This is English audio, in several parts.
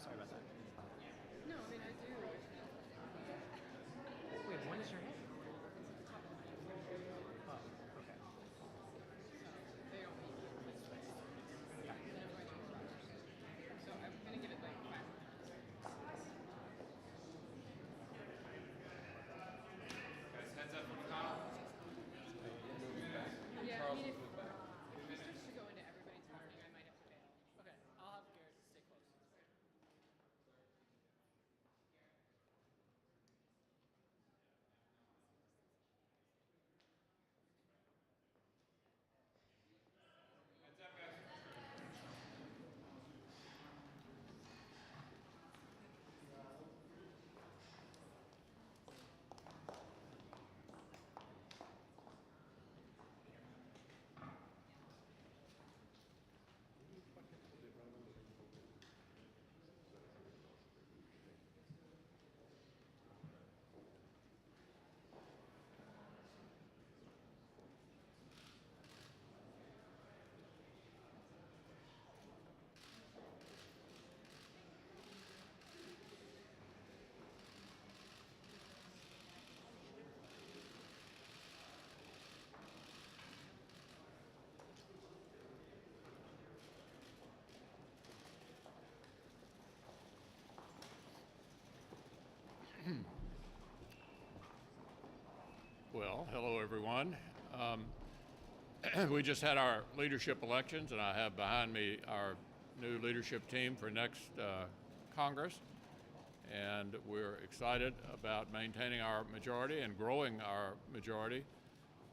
sorry about that. No, I mean, I do. Wait, when is your name? Oh, okay. They don't meet you. That's right. Okay. And everybody knows Rogers. So I'm going to give it like 5 more minutes. Guys, heads up from Kyle. Yeah, I mean, if he starts to go into everybody's morning, I might have to bail. Okay, I'll have Garrett stay close. Heads up, guys. Well, hello everyone. We just had our leadership elections, and I have behind me our new leadership team for next Congress. And we're excited about maintaining our majority and growing our majority.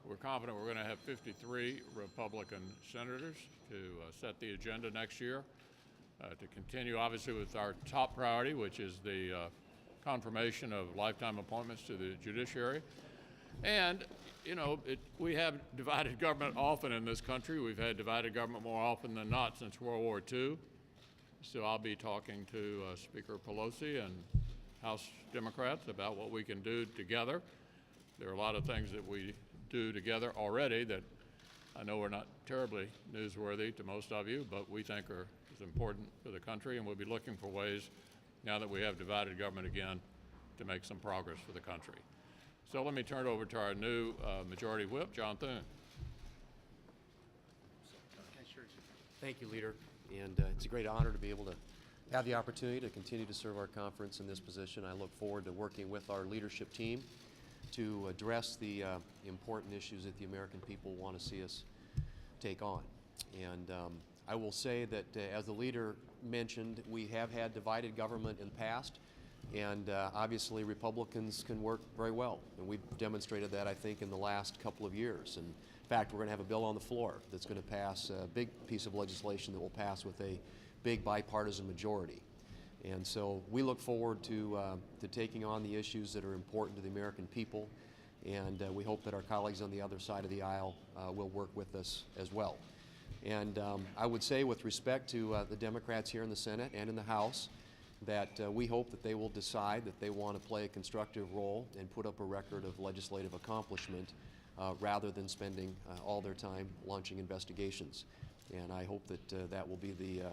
We're confident we're going to have 53 Republican senators to set the agenda next year, to continue obviously with our top priority, which is the confirmation of lifetime appointments to the judiciary. And, you know, we have divided government often in this country. We've had divided government more often than not since World War II. So I'll be talking to Speaker Pelosi and House Democrats about what we can do together. There are a lot of things that we do together already that I know are not terribly newsworthy to most of you, but we think are as important for the country, and we'll be looking for ways, now that we have divided government again, to make some progress for the country. So let me turn it over to our new Majority Whip, John Thune. Thank you, Leader. And it's a great honor to be able to have the opportunity to continue to serve our conference in this position. I look forward to working with our leadership team to address the important issues that the American people want to see us take on. And I will say that, as the leader mentioned, we have had divided government in the past. And obviously Republicans can work very well, and we've demonstrated that, I think, in the last couple of years. And in fact, we're going to have a bill on the floor that's going to pass, a big piece of legislation that will pass with a big bipartisan majority. And so we look forward to taking on the issues that are important to the American people, and we hope that our colleagues on the other side of the aisle will work with us as well. And I would say, with respect to the Democrats here in the Senate and in the House, that we hope that they will decide that they want to play a constructive role and put up a record of legislative accomplishment rather than spending all their time launching investigations. And I hope that that will be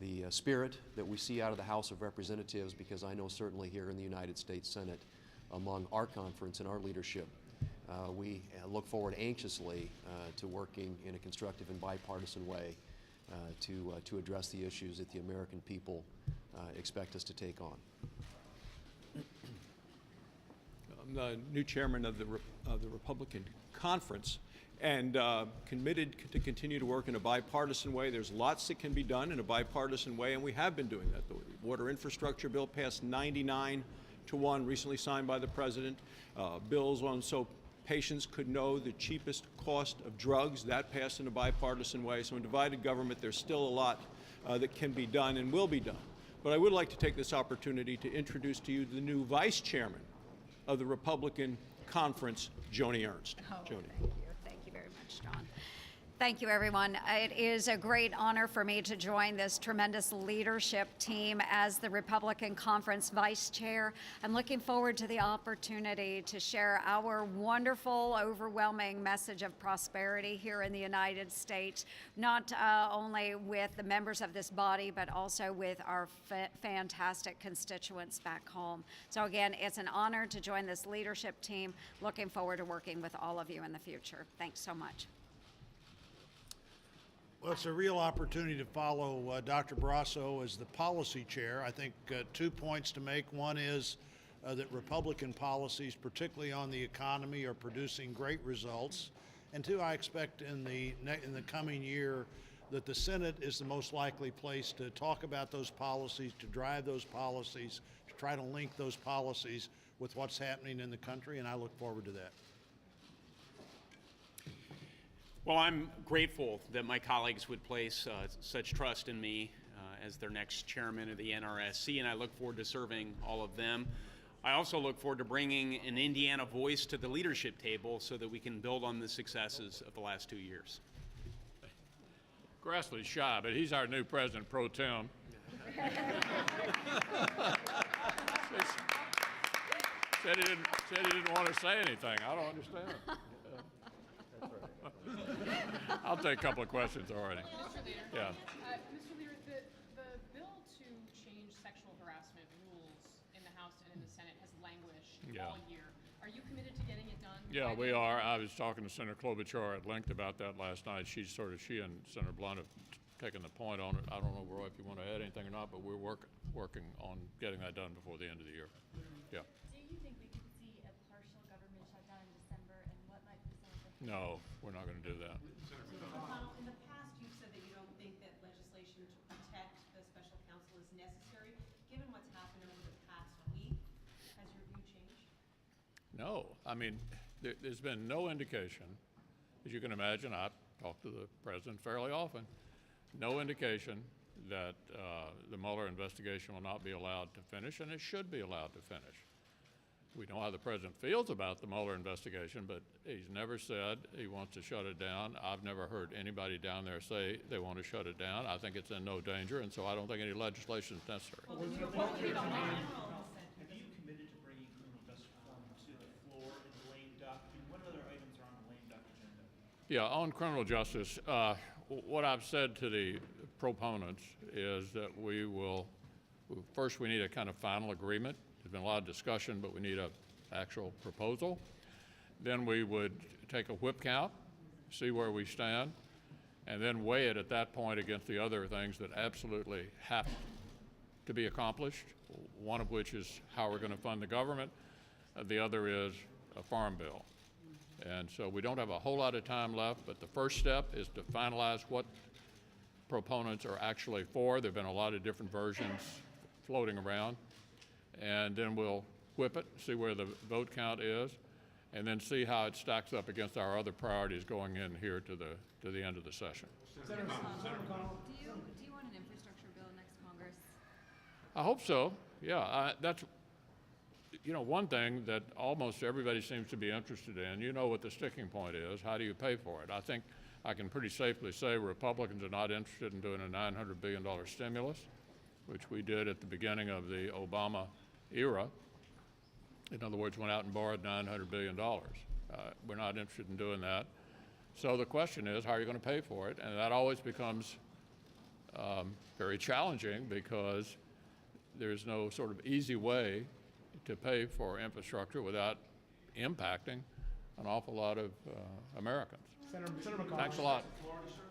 the spirit that we see out of the House of Representatives, because I know certainly here in the United States Senate, among our conference and our leadership, we look forward anxiously to working in a constructive and bipartisan way to address the issues that the American people expect us to take on. I'm the new chairman of the Republican Conference, and committed to continue to work in a bipartisan way. There's lots that can be done in a bipartisan way, and we have been doing that. The water infrastructure bill passed 99-1, recently signed by the president. Bills on so patients could know the cheapest cost of drugs, that passed in a bipartisan way. So in divided government, there's still a lot that can be done and will be done. But I would like to take this opportunity to introduce to you the new vice chairman of the Republican Conference, Joni Ernst. Oh, Joni. thank you. Thank you very much, John. Thank you, everyone. It is a great honor for me to join this tremendous leadership team as the Republican Conference Vice Chair. I'm looking forward to the opportunity to share our wonderful, overwhelming message of prosperity here in the United States, not only with the members of this body, but also with our fantastic constituents back home. So again, it's an honor to join this leadership team. Looking forward to working with all of you in the future. Thanks so much. Well, it's a real opportunity to follow Dr. Barrasso as the policy chair. I think 2 points to make. One is that Republican policies, particularly on the economy, are producing great results. And two, I expect in the coming year that the Senate is the most likely place to talk about those policies, to drive those policies, to try to link those policies with what's happening in the country, and I look forward to that. Well, I'm grateful that my colleagues would place such trust in me as their next chairman of the NRSC, and I look forward to serving all of them. I also look forward to bringing an Indiana voice to the leadership table so that we can build on the successes of the last 2 years. Grassley's shy, but he's our new president pro tem. Said he didn't want to say anything. I don't understand. I'll take a couple of questions already. Mr. Leader. Yeah. Mr. Leader, the bill to change sexual harassment rules in the House and in the Senate has languished all year. Are you committed to getting it done? Yeah, we are. I was talking to Senator Klobuchar at length about that last night. She and Senator Blunt have taken the point on it. I don't know, Roy, if you want to add anything or not, but we're working on getting that done before the end of the year. Yeah. Do you think we could see a partial government shutdown in December, and what might be some of the... No, we're not going to do that. McConnell, in the past, you've said that you don't think that legislation to protect the special counsel is necessary. Given what's happened over the past week, has your view changed? No. I mean, there's been no indication. As you can imagine, I talk to the president fairly often. No indication that the Mueller investigation will not be allowed to finish, and it should be allowed to finish. We know how the president feels about the Mueller investigation, but he's never said he wants to shut it down. I've never heard anybody down there say they want to shut it down. I think it's in no danger, and so I don't think any legislation is necessary. Have you committed to bringing criminal justice reform to the floor in the lame duck? And what other items are on the lame duck agenda? Yeah, on criminal justice, what I've said to the proponents is that first we need a kind of final agreement. There's been a lot of discussion, but we need an actual proposal. Then we would take a whip count, see where we stand, and then weigh it at that point against the other things that absolutely have to be accomplished, one of which is how we're going to fund the government. The other is a farm bill. And so we don't have a whole lot of time left, but the first step is to finalize what proponents are actually for. There have been a lot of different versions floating around. And then we'll whip it, see where the vote count is, and then see how it stacks up against our other priorities going in here to the end of the session. Senator McConnell, do you want an infrastructure bill next Congress? I hope so. Yeah, that's one thing that almost everybody seems to be interested in. You know what the sticking point is. How do you pay for it? I think I can pretty safely say Republicans are not interested in doing a $900 billion stimulus, which we did at the beginning of the Obama era. In other words, went out and borrowed $900 billion. We're not interested in doing that. So the question is, how are you going to pay for it? And that always becomes very challenging because there's no sort of easy way to pay for infrastructure without impacting an awful lot of Americans. Senator McConnell. Thanks a lot. Florida, sir.